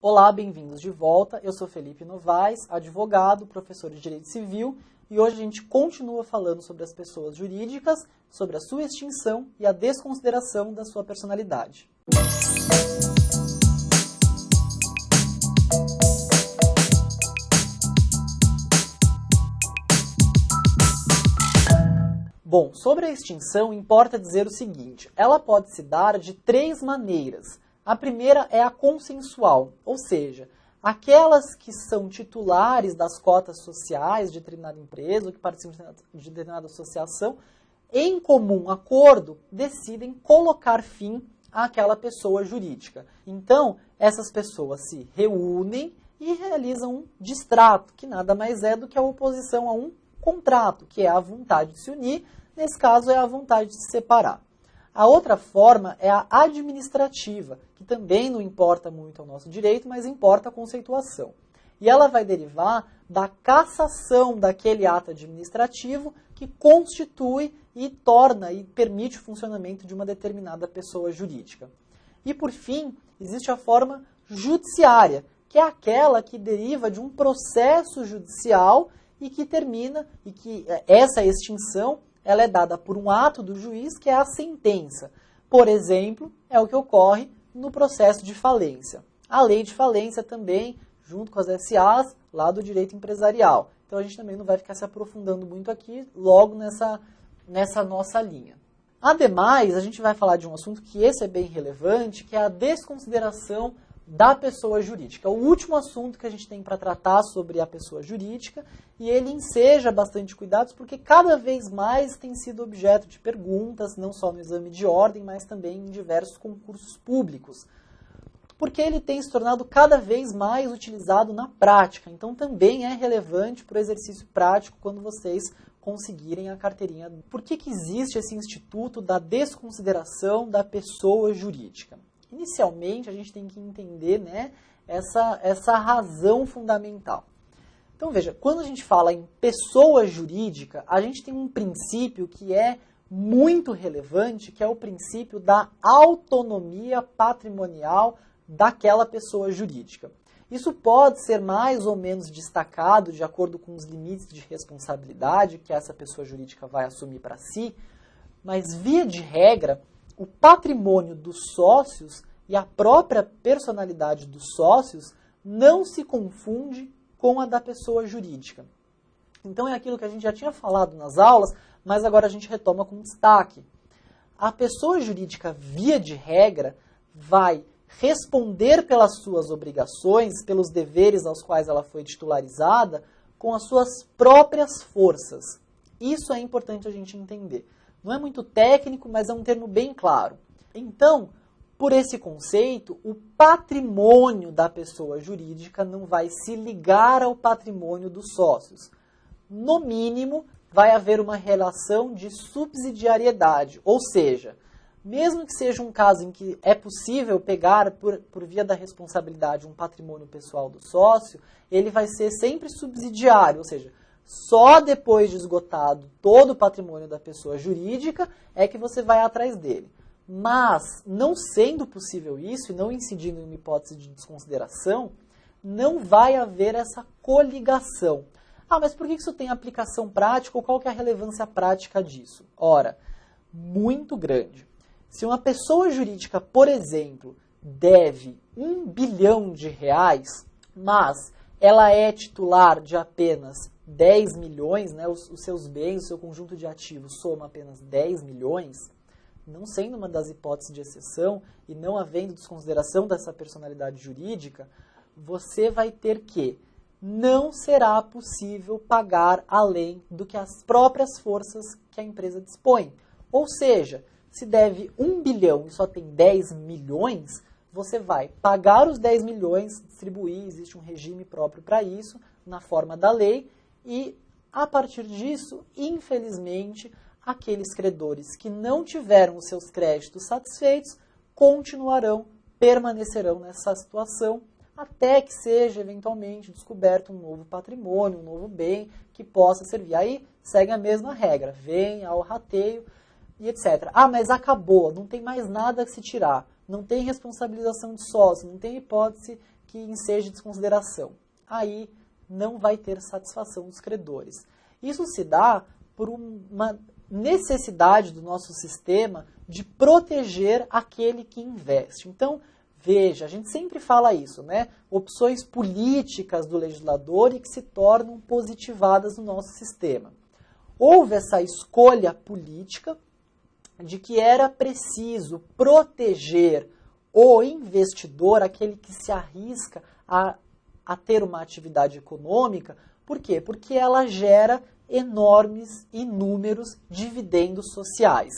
Olá, bem-vindos de volta. Eu sou Felipe Novaes, advogado, professor de Direito Civil, e hoje a gente continua falando sobre as pessoas jurídicas, sobre a sua extinção e a desconsideração da sua personalidade. Bom, sobre a extinção, importa dizer o seguinte: ela pode se dar de três maneiras. A primeira é a consensual, ou seja, aquelas que são titulares das cotas sociais de determinada empresa ou que participam de determinada associação, em comum acordo, decidem colocar fim àquela pessoa jurídica. Então, essas pessoas se reúnem e realizam um distrato, que nada mais é do que a oposição a um contrato, que é a vontade de se unir, nesse caso é a vontade de se separar. A outra forma é a administrativa, que também não importa muito ao nosso direito, mas importa a conceituação. E ela vai derivar da cassação daquele ato administrativo que constitui e torna e permite o funcionamento de uma determinada pessoa jurídica. E, por fim, existe a forma judiciária, que é aquela que deriva de um processo judicial e que termina, e que essa extinção ela é dada por um ato do juiz, que é a sentença. Por exemplo, é o que ocorre no processo de falência. A lei de falência também, junto com as SAs, lá do direito empresarial. Então a gente também não vai ficar se aprofundando muito aqui, logo nessa nossa linha. Ademais, a gente vai falar de um assunto que esse é bem relevante, que é a desconsideração da pessoa jurídica. É o último assunto que a gente tem para tratar sobre a pessoa jurídica, e ele enseja bastante cuidados porque cada vez mais tem sido objeto de perguntas, não só no exame de ordem, mas também em diversos concursos públicos. Porque ele tem se tornado cada vez mais utilizado na prática, então também é relevante para o exercício prático quando vocês conseguirem a carteirinha. Por que existe esse instituto da desconsideração da pessoa jurídica? Inicialmente, a gente tem que entender, né, essa razão fundamental. Então, veja, quando a gente fala em pessoa jurídica, a gente tem um princípio que é muito relevante, que é o princípio da autonomia patrimonial daquela pessoa jurídica. Isso pode ser mais ou menos destacado de acordo com os limites de responsabilidade que essa pessoa jurídica vai assumir para si, mas, via de regra, o patrimônio dos sócios e a própria personalidade dos sócios não se confunde com a da pessoa jurídica. Então é aquilo que a gente já tinha falado nas aulas, mas agora a gente retoma com destaque. A pessoa jurídica, via de regra, vai responder pelas suas obrigações, pelos deveres aos quais ela foi titularizada, com as suas próprias forças. Isso é importante a gente entender. Não é muito técnico, mas é um termo bem claro. Então, por esse conceito, o patrimônio da pessoa jurídica não vai se ligar ao patrimônio dos sócios. No mínimo, vai haver uma relação de subsidiariedade, ou seja, mesmo que seja um caso em que é possível pegar, por via da responsabilidade, um patrimônio pessoal do sócio, ele vai ser sempre subsidiário, ou seja, só depois de esgotado todo o patrimônio da pessoa jurídica é que você vai atrás dele. Mas, não sendo possível isso, e não incidindo em uma hipótese de desconsideração, não vai haver essa coligação. Ah, mas por que isso tem aplicação prática ou qual que é a relevância prática disso? Ora, muito grande. Se uma pessoa jurídica, por exemplo, deve R$1 bilhão, mas ela é titular de apenas 10 milhões, né, os seus bens, o seu conjunto de ativos soma apenas 10 milhões, não sendo uma das hipóteses de exceção e não havendo desconsideração dessa personalidade jurídica, você vai ter que não será possível pagar além do que as próprias forças que a empresa dispõe. Ou seja, se deve 1 bilhão e só tem 10 milhões, você vai pagar os 10 milhões, distribuir, existe um regime próprio para isso, na forma da lei, e a partir disso, infelizmente, aqueles credores que não tiveram os seus créditos satisfeitos permanecerão nessa situação, até que seja eventualmente descoberto um novo patrimônio, um novo bem que possa servir. Aí segue a mesma regra, vem ao rateio e etc. Ah, mas acabou, não tem mais nada a se tirar, não tem responsabilização de sócio, não tem hipótese que enseja de desconsideração. Aí não vai ter satisfação dos credores. Isso se dá por uma necessidade do nosso sistema de proteger aquele que investe. Então, veja, a gente sempre fala isso, né? Opções políticas do legislador e que se tornam positivadas no nosso sistema. Houve essa escolha política de que era preciso proteger o investidor, aquele que se arrisca a ter uma atividade econômica. Por quê? Porque ela gera enormes, inúmeros dividendos sociais.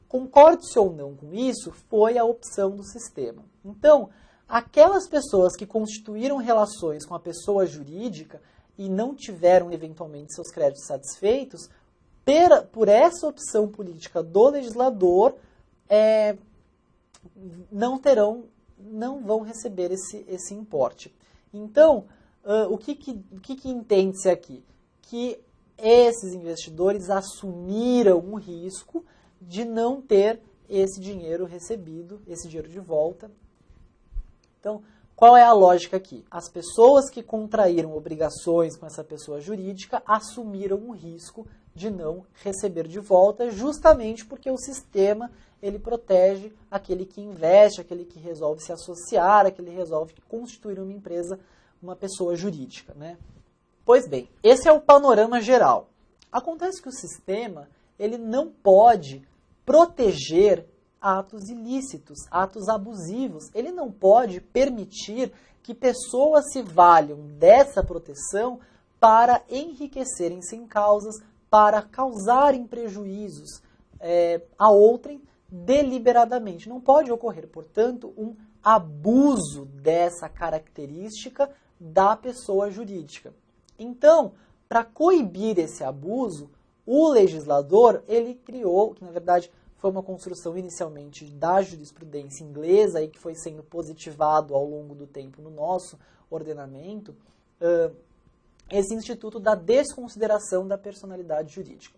Concorde-se ou não com isso, foi a opção do sistema. Então, aquelas pessoas que constituíram relações com a pessoa jurídica e não tiveram, eventualmente, seus créditos satisfeitos, por essa opção política do legislador, não vão receber esse importe. Então, o que entende-se aqui? Que esses investidores assumiram o risco de não ter esse dinheiro recebido, esse dinheiro de volta. Então, qual é a lógica aqui? As pessoas que contraíram obrigações com essa pessoa jurídica assumiram o risco de não receber de volta, justamente porque o sistema ele protege aquele que investe, aquele que resolve se associar, aquele que resolve constituir uma empresa, uma pessoa jurídica, né? Pois bem, esse é o panorama geral. Acontece que o sistema ele não pode proteger atos ilícitos, atos abusivos. Ele não pode permitir que pessoas se valham dessa proteção para enriquecerem sem causas, para causarem prejuízos a outrem deliberadamente. Não pode ocorrer, portanto, um abuso dessa característica da pessoa jurídica. Então, para coibir esse abuso, o legislador ele criou, que na verdade foi uma construção inicialmente da jurisprudência inglesa e que foi sendo positivado ao longo do tempo no nosso ordenamento, esse instituto da desconsideração da personalidade jurídica.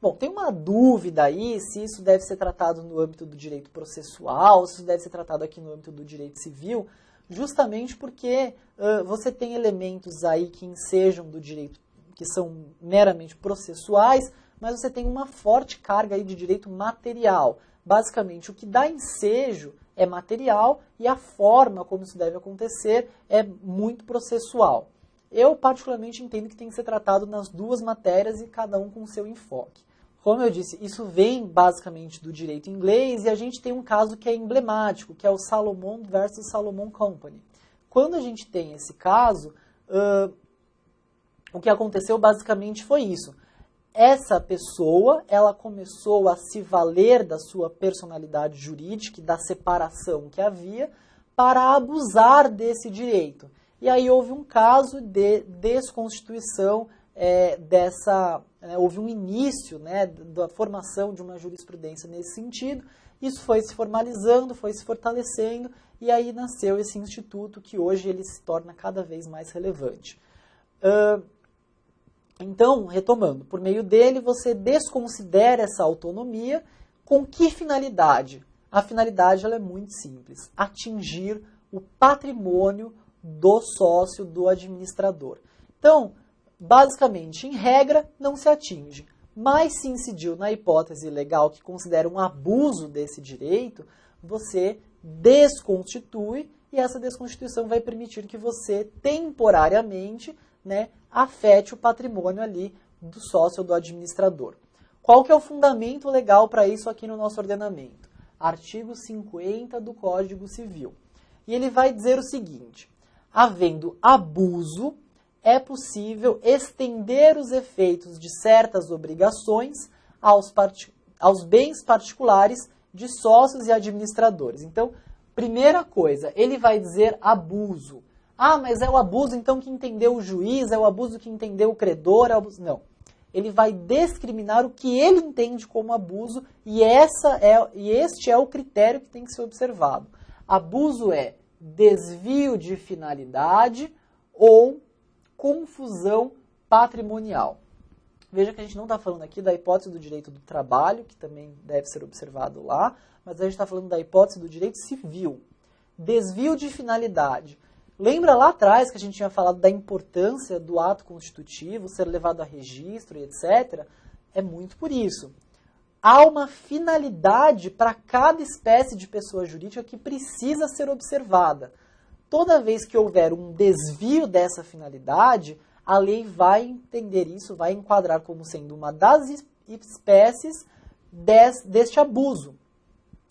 Bom, tem uma dúvida aí se isso deve ser tratado no âmbito do direito processual, se isso deve ser tratado aqui no âmbito do direito civil, justamente porque você tem elementos aí que ensejam do direito, que são meramente processuais, mas você tem uma forte carga aí de direito material. Basicamente, o que dá ensejo é material e a forma como isso deve acontecer é muito processual. Eu, particularmente, entendo que tem que ser tratado nas duas matérias e cada um com o seu enfoque. Como eu disse, isso vem basicamente do direito inglês e a gente tem um caso que é emblemático, que é o Salomon versus Salomon Company. Quando a gente tem esse caso, o que aconteceu basicamente foi isso. Essa pessoa, ela começou a se valer da sua personalidade jurídica e da separação que havia para abusar desse direito. E aí houve um caso de desconstituição houve um início da formação de uma jurisprudência nesse sentido. Isso foi se formalizando, foi se fortalecendo, e aí nasceu esse instituto que hoje ele se torna cada vez mais relevante. Então, retomando, por meio dele você desconsidera essa autonomia. Com que finalidade? A finalidade ela é muito simples, atingir o patrimônio do sócio, do administrador. Então, basicamente, em regra, não se atinge, mas se incidiu na hipótese legal que considera um abuso desse direito, você desconstitui e essa desconstituição vai permitir que você temporariamente afete o patrimônio ali do sócio ou do administrador. Qual que é o fundamento legal para isso aqui no nosso ordenamento? Artigo 50 do Código Civil. E ele vai dizer o seguinte: havendo abuso, é possível estender os efeitos de certas obrigações aos bens particulares de sócios e administradores. Então, primeira coisa, ele vai dizer abuso. Ah, mas é o abuso então que entendeu o juiz, é o abuso que entendeu o credor, é o abuso... Não. Ele vai discriminar o que ele entende como abuso e este é o critério que tem que ser observado. Abuso é desvio de finalidade ou confusão patrimonial. Veja que a gente não está falando aqui da hipótese do direito do trabalho, que também deve ser observado lá, mas a gente está falando da hipótese do direito civil. Desvio de finalidade. Lembra lá atrás que a gente tinha falado da importância do ato constitutivo ser levado a registro e etc? É muito por isso. Há uma finalidade para cada espécie de pessoa jurídica que precisa ser observada. Toda vez que houver um desvio dessa finalidade, a lei vai entender isso, vai enquadrar como sendo uma das espécies deste abuso.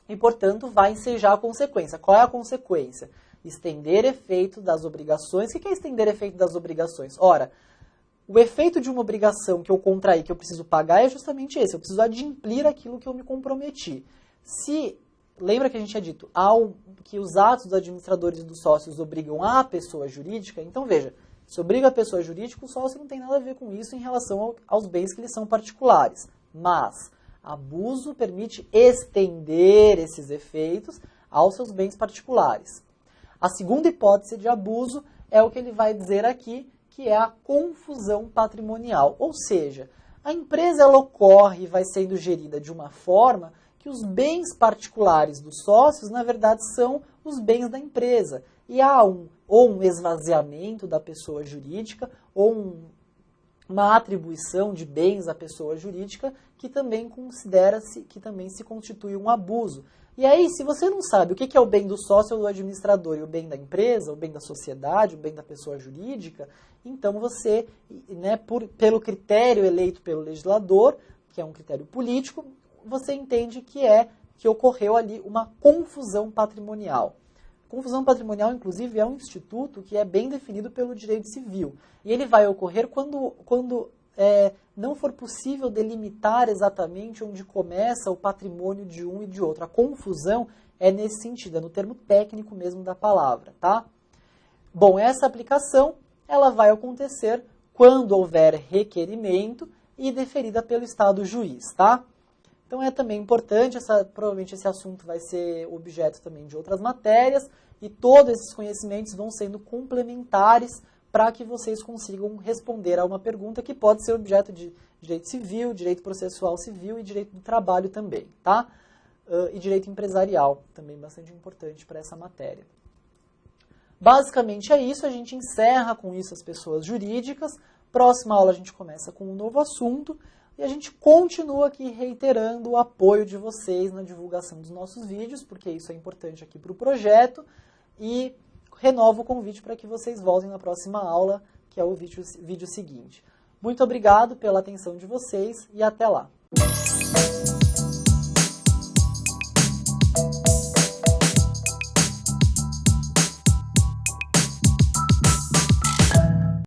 E, portanto, vai ensejar a consequência. Qual é a consequência? Estender efeito das obrigações. O que é estender efeito das obrigações? Ora, o efeito de uma obrigação que eu contraí, que eu preciso pagar, é justamente esse. Eu preciso adimplir aquilo que eu me comprometi. Lembra que a gente tinha dito que os atos dos administradores e dos sócios obrigam a pessoa jurídica? Então, veja, se obriga a pessoa jurídica, o sócio não tem nada a ver com isso em relação aos bens que lhes são particulares. Mas, abuso permite estender esses efeitos aos seus bens particulares. A segunda hipótese de abuso é o que ele vai dizer aqui, que é a confusão patrimonial. Ou seja, a empresa ela ocorre e vai sendo gerida de uma forma que os bens particulares dos sócios, na verdade, são os bens da empresa. E há um esvaziamento da pessoa jurídica, ou uma atribuição de bens à pessoa jurídica, que também considera-se, que também se constitui um abuso. E aí, se você não sabe o que é o bem do sócio ou do administrador e o bem da empresa, o bem da sociedade, o bem da pessoa jurídica, então você, pelo critério eleito pelo legislador, que é um critério político, você entende que ocorreu ali uma confusão patrimonial. Confusão patrimonial, inclusive, é um instituto que é bem definido pelo direito civil. E ele vai ocorrer quando não for possível delimitar exatamente onde começa o patrimônio de um e de outro. A confusão é nesse sentido, é no termo técnico mesmo da palavra, tá? Bom, essa aplicação ela vai acontecer quando houver requerimento e deferida pelo Estado juiz, tá? Então é também importante, provavelmente esse assunto vai ser objeto também de outras matérias, e todos esses conhecimentos vão sendo complementares para que vocês consigam responder a uma pergunta que pode ser objeto de direito civil, direito processual civil e direito do trabalho também, tá? E direito empresarial, também bastante importante para essa matéria. Basicamente é isso, a gente encerra com isso as pessoas jurídicas. Próxima aula a gente começa com um novo assunto e a gente continua aqui reiterando o apoio de vocês na divulgação dos nossos vídeos, porque isso é importante aqui para o projeto, e renovo o convite para que vocês voltem na próxima aula, que é o vídeo seguinte. Muito obrigado pela atenção de vocês e até lá!